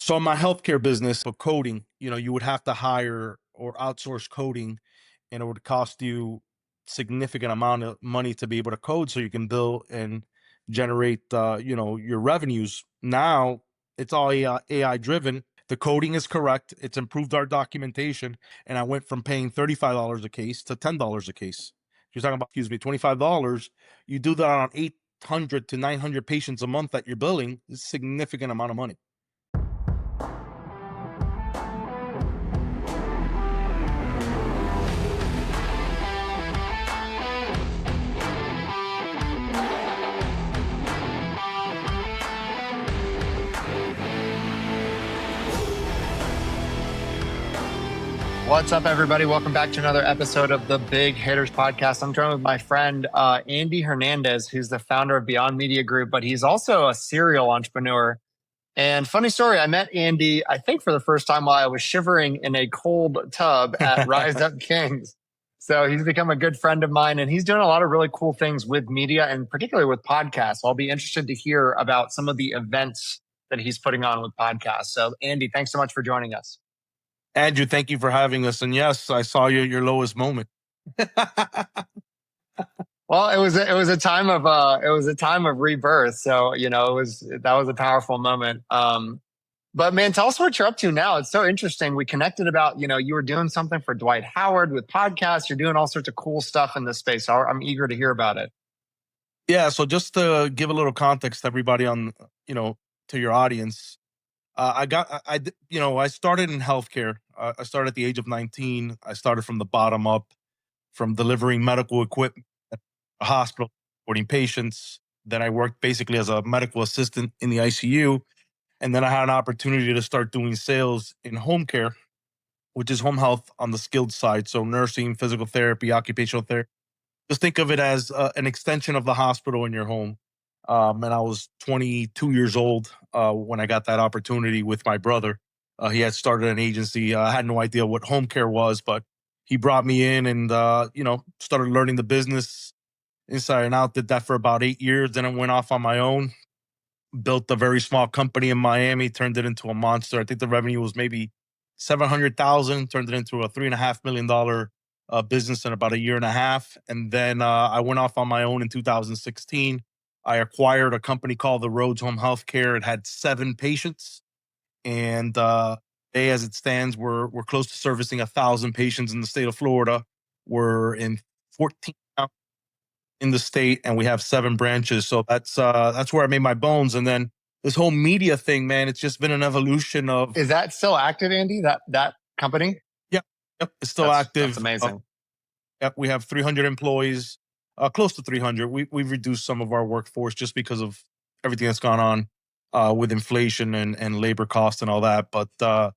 So in my healthcare business for coding, you would have to hire or outsource coding, and it would cost you significant amount of money to be able to code so you can bill and generate, your revenues. Now it's all AI driven. The coding is correct. It's improved our documentation. And I went from paying $35 a case to $10 a case. You're talking about, excuse me, $25. You do that on 800 to 900 patients a month that you're billing, it's a significant amount of money. What's up, everybody? Welcome back to another episode of the Big Hitters Podcast. I'm joined with my friend, Andy Hernandez, who's the founder of Beyond Media Group, but he's also a serial entrepreneur. And funny story, I met Andy, I think for the first time while I was shivering in a cold tub at Rise Up Kings. So he's become a good friend of mine, and he's doing a lot of really cool things with media and particularly with podcasts. I'll be interested to hear about some of the events that he's putting on with podcasts. So Andy, thanks so much for joining us. Andrew, thank you for having us. And yes, I saw you at your lowest moment. Well, it was a time of rebirth. So that was a powerful moment. But man, tell us what you're up to now. It's so interesting. We connected about you were doing something for Dwight Howard with podcasts. You're doing all sorts of cool stuff in this space. So I'm eager to hear about it. Yeah. So just to give a little context to everybody to your audience, I started in healthcare. I started at the age of 19. I started from the bottom up, from delivering medical equipment at a hospital, supporting patients. Then I worked basically as a medical assistant in the ICU. And then I had an opportunity to start doing sales in home care, which is home health on the skilled side. So nursing, physical therapy, occupational therapy. Just think of it as an extension of the hospital in your home. And I was 22 years old when I got that opportunity with my brother. He had started an agency. I had no idea what home care was, but he brought me in and, started learning the business inside and out. Did that for about 8 years. Then I went off on my own, built a very small company in Miami, turned it into a monster. I think the revenue was maybe 700,000, turned it into a $3.5 million business in about a year and a half. And then I went off on my own in 2016. I acquired a company called the Rhodes Home Healthcare. It had 7 patients, and today, as it stands, we're close to servicing 1,000 patients in the state of Florida. We're in 14 counties in the state, and we have 7 branches. So that's where I made my bones. And then this whole media thing, man, it's just been an evolution of. Is that still active, Andy? That company? Yep, it's still active. That's amazing. Yep, we have 300 employees, close to 300. We've reduced some of our workforce just because of everything that's gone on with inflation and labor costs and all that. But I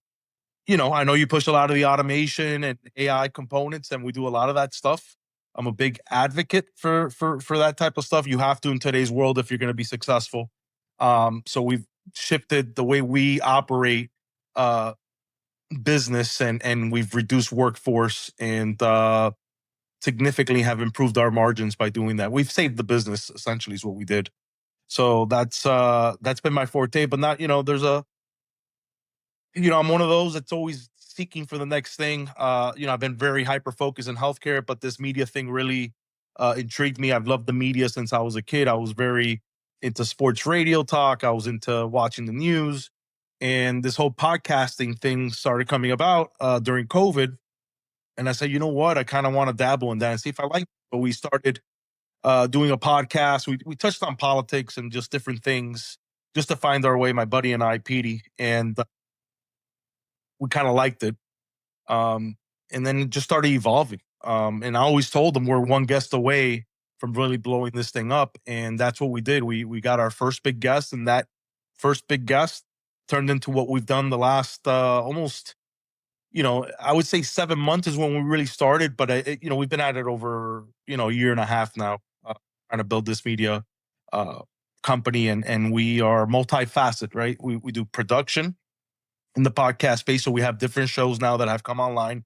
know you push a lot of the automation and AI components, and we do a lot of that stuff. I'm a big advocate for that type of stuff. You have to in today's world if you're going to be successful. So we've shifted the way we operate business, and we've reduced workforce and significantly have improved our margins by doing that. We've saved the business, essentially, is what we did. So that's been my forte. But not, I'm one of those that's always seeking for the next thing. I've been very hyper focused in healthcare, but this media thing really intrigued me. I've loved the media since I was a kid. I was very into sports radio talk. I was into watching the news, and this whole podcasting thing started coming about during COVID. And I said, you know what? I kind of want to dabble in that and see if I like it. But we started doing a podcast. We touched on politics and just different things just to find our way, my buddy and I, Petey. And we kind of liked it. And then it just started evolving. And I always told them we're one guest away from really blowing this thing up. And that's what we did. We got our first big guest, and that first big guest turned into what we've done the last almost, I would say 7 months is when we really started. But, we've been at it over, a year and a half now, trying to build this media company. And we are multifaceted, right? We do production in the podcast space. So we have different shows now that have come online,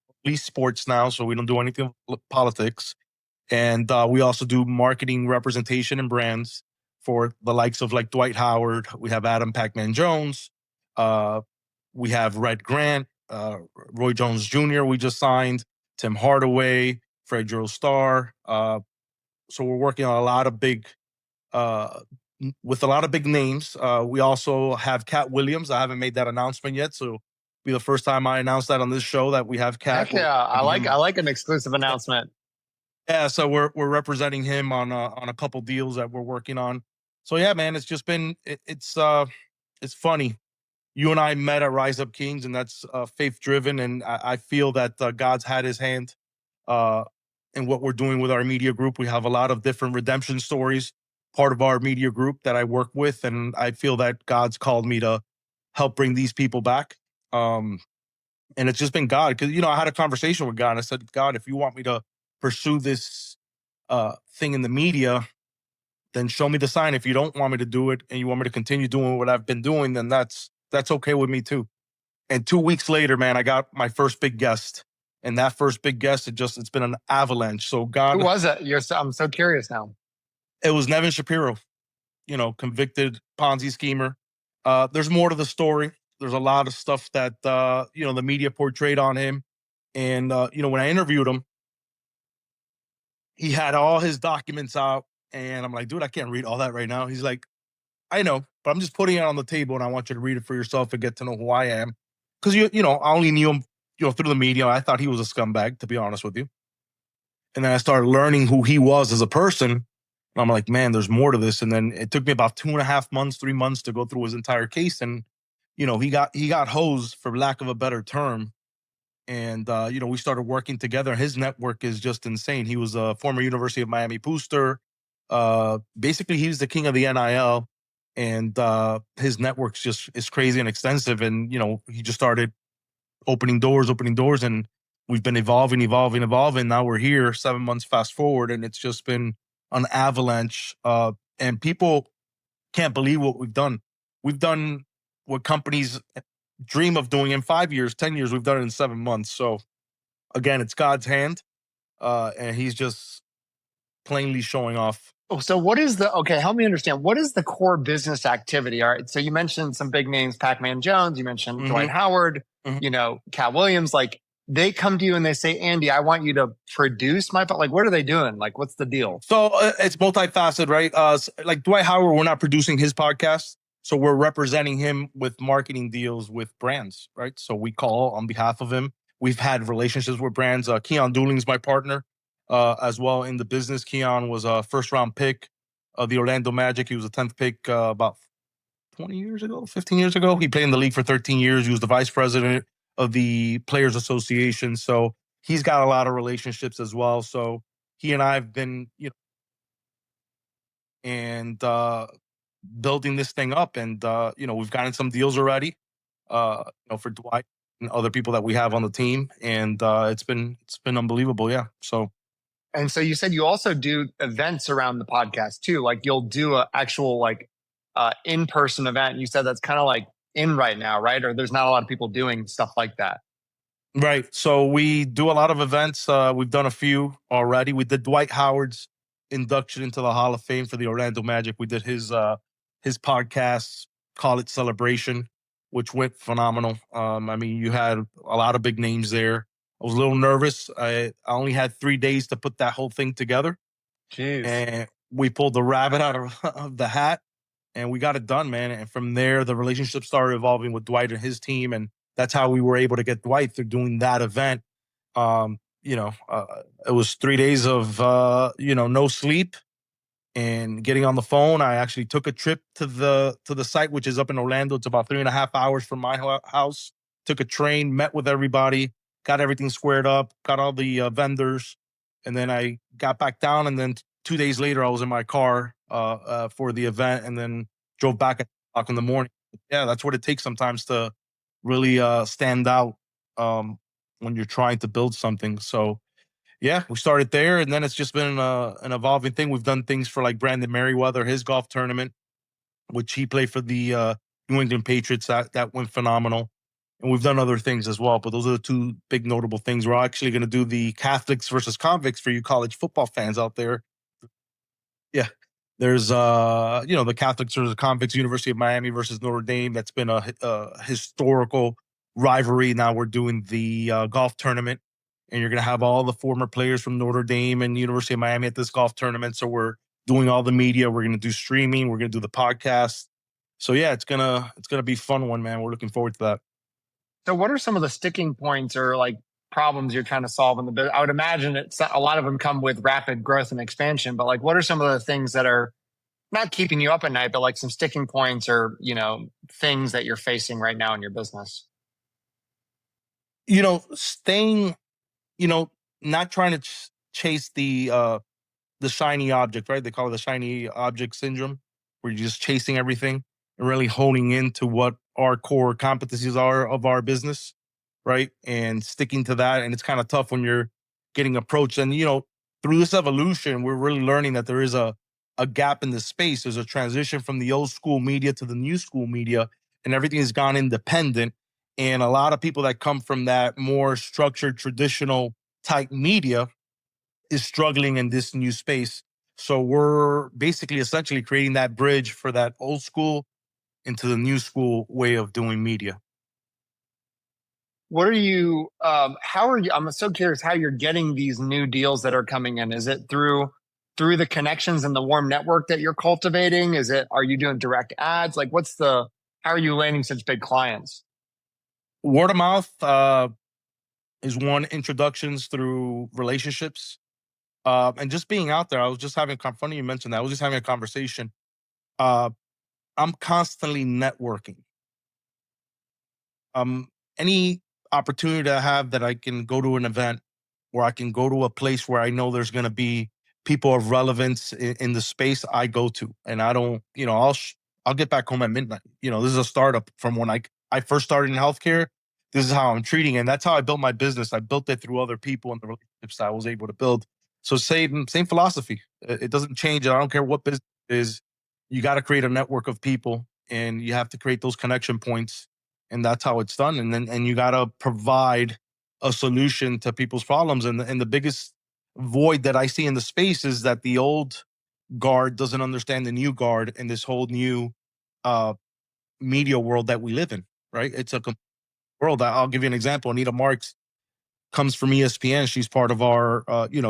at least sports now. So we don't do anything with politics. And we also do marketing, representation, and brands for the likes of like Dwight Howard. We have Adam Pac-Man Jones. Uh, we have Red Grant, Roy Jones Jr. We just signed, Tim Hardaway, Fred Joe Starr. So we're working on a lot of big uh, with a lot of big names. We also have Cat Williams. I haven't made that announcement yet, so it'll be the first time I announce that on this show that we have Cat. Heck yeah. I like an exclusive announcement. Yeah, so we're representing him on a couple deals that we're working on. So yeah, man, it's just been it's funny. You and I met at Rise Up Kings, and that's faith driven, and I feel that God's had His hand uh, in what we're doing with our media group. We have a lot of different redemption stories, part of our media group that I work with, and I feel that God's called me to help bring these people back. Um, and it's just been God, because I had a conversation with God, and I said, God, if you want me to pursue this thing in the media, then show me the sign. If you don't want me to do it and you want me to continue doing what I've been doing, then that's okay with me too. And 2 weeks later, man, I got my first big guest. And that first big guest, it's been an avalanche. So Who God, was it? I'm so curious now. it was Nevin Shapiro, convicted Ponzi schemer. There's more to the story. There's a lot of stuff that the media portrayed on him. And when I interviewed him, he had all his documents out. And I'm like, dude, I can't read all that right now. He's like, I know, but I'm just putting it on the table, and I want you to read it for yourself and get to know who I am. Because I only knew him, through the media. I thought he was a scumbag, to be honest with you. And then I started learning who he was as a person. And I'm like, man, there's more to this. And then it took me about 2.5 months, 3 months to go through his entire case. And he got hosed, for lack of a better term. And we started working together. His network is just insane. He was a former University of Miami booster. Basically, he was the king of the NIL, and his network's just is crazy and extensive. And he just started opening doors, and we've been evolving. Now we're here, 7 months fast forward, and it's just been an avalanche. And people can't believe what we've done. We've done what companies dream of doing in 5 years, 10 years. We've done it in 7 months. So again, it's God's hand, and He's just plainly showing off. Oh, so okay, help me understand. What is the core business activity? All right. So you mentioned some big names, Pac-Man Jones, you mentioned Dwight Mm-hmm. Howard, Mm-hmm. Cat Williams. Like, they come to you and they say, Andy, I want you to produce like, what are they doing? Like, what's the deal? So it's multifaceted, right? Like Dwight Howard, we're not producing his podcast. So we're representing him with marketing deals with brands, right? So we call on behalf of him. We've had relationships with brands. Keon Dooling's my partner as well in the business. Keon was a first round pick of the Orlando Magic. He was a 10th pick about 20 years ago, 15 years ago. He played in the league for 13 years. He was the vice president of the Players Association. So he's got a lot of relationships as well. So he and I have been, and building this thing up. And we've gotten some deals already, for Dwight and other people that we have on the team, and it's been unbelievable. Yeah. So And so you said you also do events around the podcast too. Like, you'll do an actual in-person event. You said that's kind of like in right now, right? Or there's not a lot of people doing stuff like that. right. So we do a lot of events. We've done a few already. We did Dwight Howard's induction into the Hall of Fame for the Orlando Magic. We did his podcast, Call It Celebration, which went phenomenal. I mean, you had a lot of big names there. I was a little nervous. I only had 3 days to put that whole thing together, Jeez. and we pulled the rabbit out of the hat, and we got it done, man. And from there, the relationship started evolving with Dwight and his team, and that's how we were able to get Dwight through doing that event. It was 3 days of no sleep and getting on the phone. I actually took a trip to the site, which is up in Orlando. It's about 3.5 hours from my house. Took a train, met with everybody, got everything squared up, got all the vendors, and then I got back down. And then 2 days later, I was in my car for the event, and then drove back at 8 o'clock in the morning. Yeah, that's what it takes sometimes to really stand out when you're trying to build something. So yeah, we started there, and then it's just been an evolving thing. We've done things for like Brandon Merriweather, his golf tournament, which he played for the New England Patriots. That went phenomenal. And we've done other things as well, but those are the two big notable things. We're actually going to do the Catholics versus convicts for you college football fans out there. Yeah. There's the Catholics versus Convicts, University of Miami versus Notre Dame. That's been a historical rivalry. Now we're doing the golf tournament, and you're going to have all the former players from Notre Dame and University of Miami at this golf tournament. So we're doing all the media. We're going to do streaming. We're going to do the podcast. So yeah, it's gonna be a fun one, man. We're looking forward to that. So what are some of the sticking points or like problems you're trying to solve in the business? I would imagine it's a lot of them come with rapid growth and expansion, but like what are some of the things that are not keeping you up at night, but like some sticking points or, things that you're facing right now in your business? Staying, you know, not trying to chase the shiny object, right? They call it the shiny object syndrome, where you're just chasing everything and really honing into what our core competencies are of our business, right? And sticking to that. And it's kind of tough when you're getting approached. And through this evolution, we're really learning that there is a gap in the space. There's a transition from the old school media to the new school media, and everything has gone independent. And a lot of people that come from that more structured, traditional type media is struggling in this new space. So we're basically essentially creating that bridge for that old school into the new school way of doing media. What are you, how are you, I'm so curious how you're getting these new deals that are coming in. Is it through the connections and the warm network that you're cultivating? Are you doing direct ads? Like how are you landing such big clients? Word of mouth is one, introductions through relationships, and just being out there. I was just funny you mentioned that. I was just having a conversation. Uh, I'm constantly networking. um any opportunity that I have that I can go to an event, or I can go to a place where I know there's going to be people of relevance in the space, I go to. And I don't, I'll get back home at midnight. This is a startup from when I first started in healthcare. This is how I'm treating it. And that's how I built my business. I built it through other people and the relationships that I was able to build. So same philosophy. It doesn't change. I don't care what business it is. You got to create a network of people, and you have to create those connection points, and that's how it's done. And you got to provide a solution to people's problems. And the biggest void that I see in the space is that the old guard doesn't understand the new guard in this whole new uh, media world that we live in. Right? It's a world. I'll give you an example. Anita Marks comes from ESPN. She's part of our,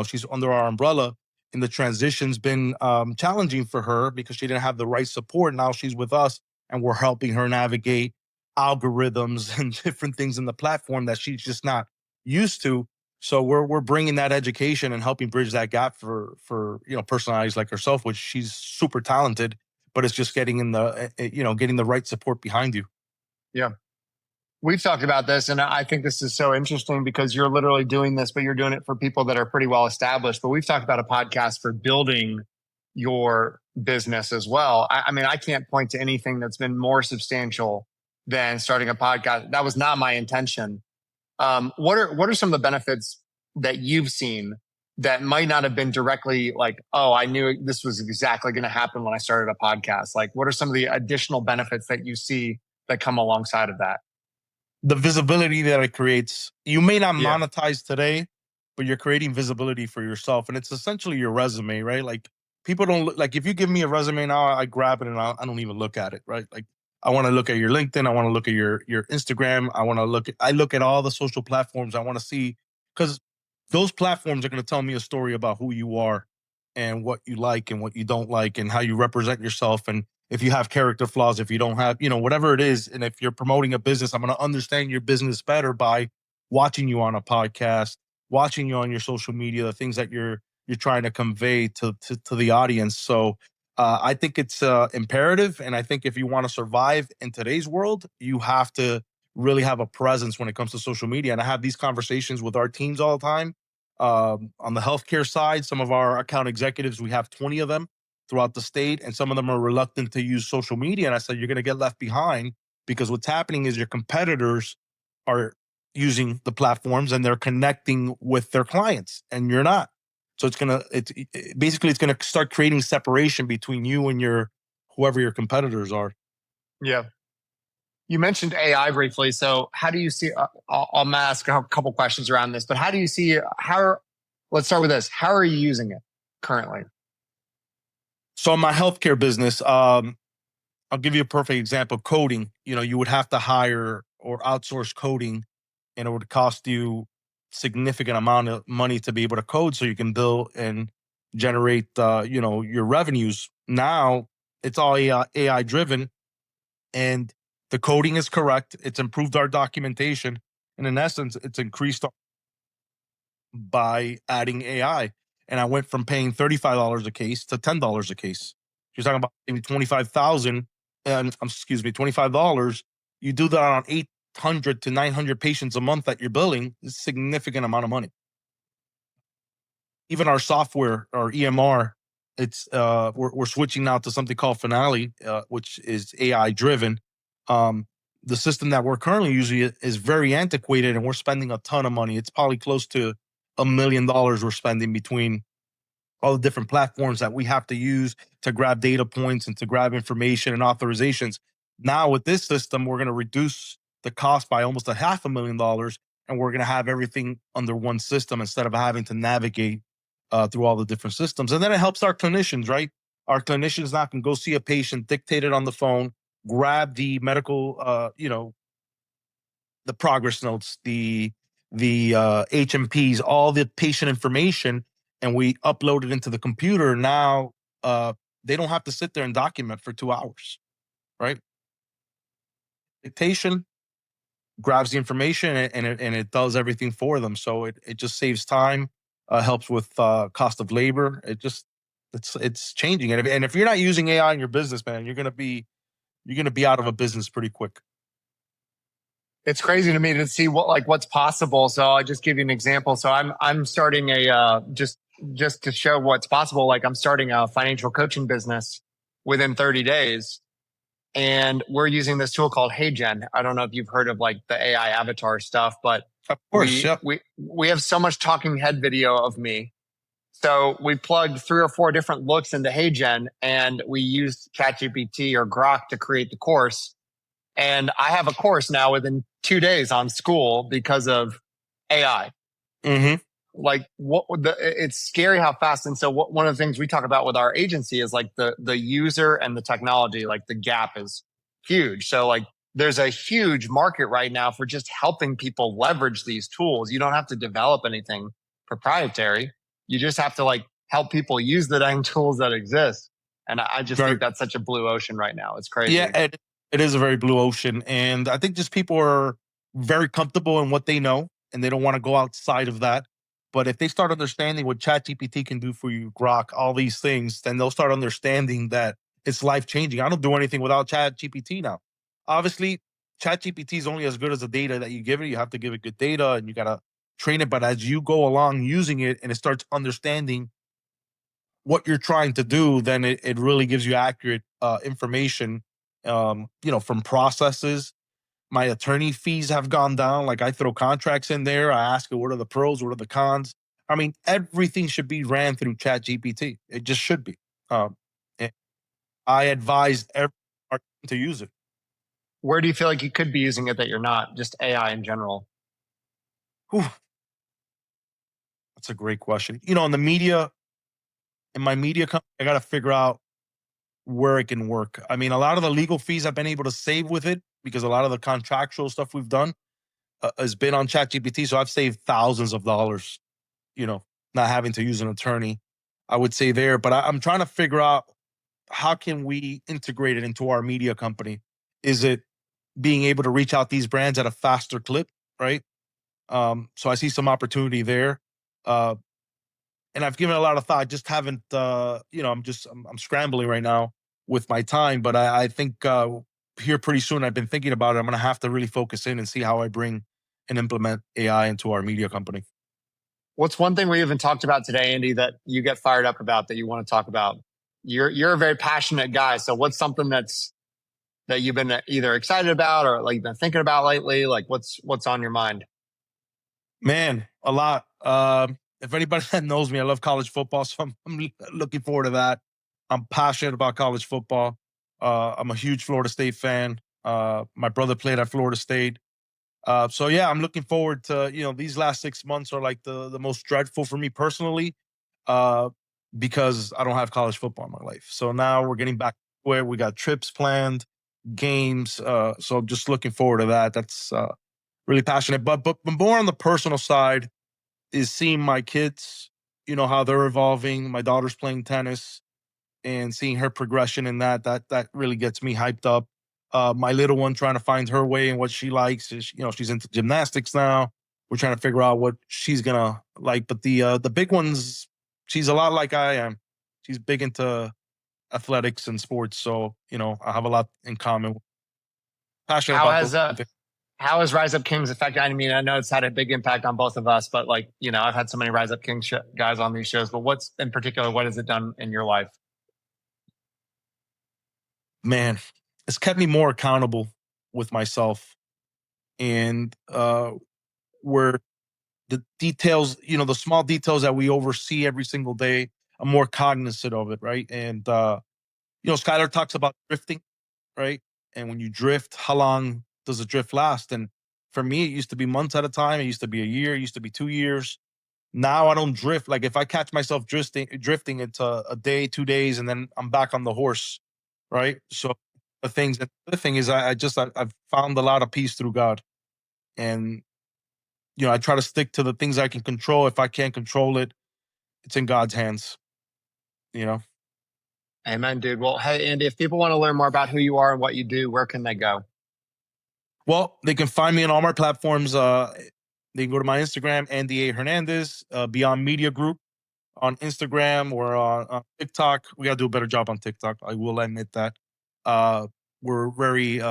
she's under our umbrella. And the transition's been challenging for her because she didn't have the right support. Now she's with us, and we're helping her navigate algorithms and different things in the platform that she's just not used to. So we're bringing that education and helping bridge that gap for personalities like herself, which she's super talented, but it's just getting in the getting the right support behind you. Yeah. We've talked about this, and I think this is so interesting because you're literally doing this, but you're doing it for people that are pretty well established. But we've talked about a podcast for building your business as well. I mean, I can't point to anything that's been more substantial than starting a podcast. That was not my intention. What are some of the benefits that you've seen that might not have been directly like, oh, I knew this was exactly going to happen when I started a podcast? Like, what are some of the additional benefits that you see that come alongside of that? The visibility that it creates. You may not Yeah. monetize today, but you're creating visibility for yourself. And it's essentially your resume, right? Like, people don't like, if you give me a resume now, I grab it and I don't even look at it, right? Like, I want to look at your LinkedIn. I want to look at your Instagram. I look at all the social platforms. I want to see, because those platforms are going to tell me a story about who you are and what you like and what you don't like and how you represent yourself. And if you have character flaws, if you don't have, whatever it is. And if you're promoting a business, I'm going to understand your business better by watching you on a podcast, watching you on your social media, the things that you're trying to convey to the audience. So I think it's imperative. And I think if you want to survive in today's world, you have to really have a presence when it comes to social media. And I have these conversations with our teams all the time. On the healthcare side, some of our account executives, we have 20 of them throughout the state, and some of them are reluctant to use social media. And I said, you're going to get left behind, because what's happening is your competitors are using the platforms and they're connecting with their clients, and you're not. So basically it's gonna start creating separation between you and whoever your competitors are. Yeah. You mentioned AI briefly. So how do you see, I'll ask a couple questions around this, but how do you see let's start with this. How are you using it currently? So in my healthcare business, I'll give you a perfect example. Coding, you would have to hire or outsource coding, and it would cost you significant amount of money to be able to code so you can bill and generate, your revenues. Now it's all AI driven, and the coding is correct. It's improved our documentation, and in essence, it's increased by adding AI. And I went from paying $35 a case to $10 a case. You're talking about maybe 25,000, and excuse me, $25. You do that on 800 to 900 patients a month that you're billing, is a significant amount of money. Even our software, our EMR, we're switching now to something called Finale, which is AI driven. Um, the system that we're currently using is very antiquated, and we're spending a ton of money. It's probably close to $1 million we're spending between all the different platforms that we have to use to grab data points and to grab information and authorizations. Now with this system, we're going to reduce the cost by almost $500,000, and we're going to have everything under one system instead of having to navigate through all the different systems. And then it helps our clinicians, right? Our clinicians now can go see a patient, dictate it on the phone, grab the medical, the progress notes, the HMPs, all the patient information, and we upload it into the computer. Now they don't have to sit there and document for 2 hours, right? Dictation grabs the information, and it does everything for them. So it just saves time, helps with cost of labor. It's changing. And if you're not using AI in your business, man, you're gonna be out of a business pretty quick. It's crazy to me to see what's possible. So I'll just give you an example. So I'm starting a just to show what's possible. Like I'm starting a financial coaching business within 30 days, and we're using this tool called HeyGen. I don't know if you've heard of like the AI avatar stuff, but Of course, we yeah. we we have so much talking head video of me. So we plugged 3 or 4 different looks into HeyGen, and we used ChatGPT or Grok to create the course. And I have a course now within 2 days on school because of AI. Hmm. Like it's scary how fast. And so one of the things we talk about with our agency is like the user and the technology, like the gap is huge. So like there's a huge market right now for just helping people leverage these tools. You don't have to develop anything proprietary. You just have to like help people use the dang tools that exist. And I just Right. think that's such a blue ocean right now. It's Yeah, crazy. it is a very blue ocean, and I think just people are very comfortable in what they know, and they don't want to go outside of that. But if they start understanding what ChatGPT can do for you, Grok, all these things, then they'll start understanding that it's life changing. I don't do anything without ChatGPT now. Obviously, ChatGPT is only as good as the data that you give it. You have to give it good data, and you gotta train it. But as you go along using it, and it starts understanding what you're trying to do, then it really gives you accurate information. From processes. My attorney fees have gone down. Like I throw contracts in there. I ask it, what are the pros, what are the cons? I mean, everything should be ran through Chat GPT. It just should be. And I advise everyone to use it. Where do you feel like you could be using it that you're not? Just AI in general. Whew, that's a great question. In the media, in my media company, I got to figure out where it can work. I mean, a lot of the legal fees I've been able to save with it because a lot of the contractual stuff we've done has been on ChatGPT. So I've saved thousands of dollars, not having to use an attorney, I would say there. But I'm trying to figure out how can we integrate it into our media company? Is it being able to reach out these brands at a faster clip, right? So I see some opportunity there. Uh, and I've given it a lot of thought. I just haven't, I'm scrambling right now with my time, but I think here pretty soon, I've been thinking about it. I'm going to have to really focus in and see how I bring and implement AI into our media company. What's one thing we haven't talked about today, Andy, that you get fired up about that you want to talk about? You're a very passionate guy. So what's something that you've been either excited about or like you've been thinking about lately? Like what's on your mind? Man, a lot. If anybody that knows me, I love college football, so I'm looking forward to that. I'm passionate about college football. I'm a huge Florida State fan. My brother played at Florida State. So yeah, I'm looking forward to these last 6 months are like the most dreadful for me personally. Uh, because I don't have college football in my life. So now we're getting back where we got trips planned, games. So I'm just looking forward to that. That's really passionate. But more on the personal side is seeing my kids, how they're evolving. My daughter's playing tennis and seeing her progression in that really gets me hyped up. My little one trying to find her way and what she likes is, she's into gymnastics now. We're trying to figure out what she's gonna like. But the big one's, she's a lot like I am. She's big into athletics and sports, so I have a lot in common. Passionate How about has those. how has Rise Up Kings affected? I mean, I know it's had a big impact on both of us, but like, I've had so many Rise Up Kings guys on these shows, but what's in particular, what has it done in your life? Man, it's kept me more accountable with myself, and where the details, the small details that we oversee every single day, I'm more cognizant of it, right? And Skylar talks about drifting, right? And when you drift, how long does a drift last? And for me, it used to be months at a time. It used to be a year. It used to be 2 years. Now I don't drift. Like if I catch myself drifting, it's a day, 2 days, and then I'm back on the horse, right? So the thing is, I've found a lot of peace through God, and I try to stick to the things I can control. If I can't control it, it's in God's hands. You know. Amen, dude. Well, hey, Andy, if people want to learn more about who you are and what you do, where can they go? Well, they can find me on all my platforms. They can go to my Instagram, Andy A. Hernandez, Beyond Media Group on Instagram or on TikTok. We got to do a better job on TikTok. I will admit that. We're very,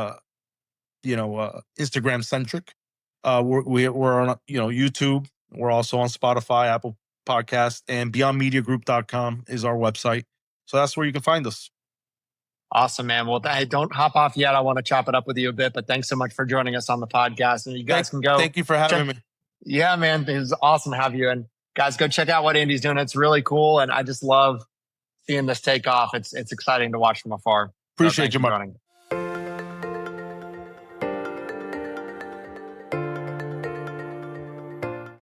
Instagram centric. We're on, YouTube. We're also on Spotify, Apple Podcast, and beyondmediagroup.com is our website. So that's where you can find us. Awesome, man. Well, hey, don't hop off yet. I want to chop it up with you a bit, but thanks so much for joining us on the podcast. And you guys can go. Thank you for having me. Yeah, man. It was awesome to have you. And guys, go check out what Andy's doing. It's really cool. And I just love seeing this take off. It's exciting to watch from afar. Appreciate you, Mark.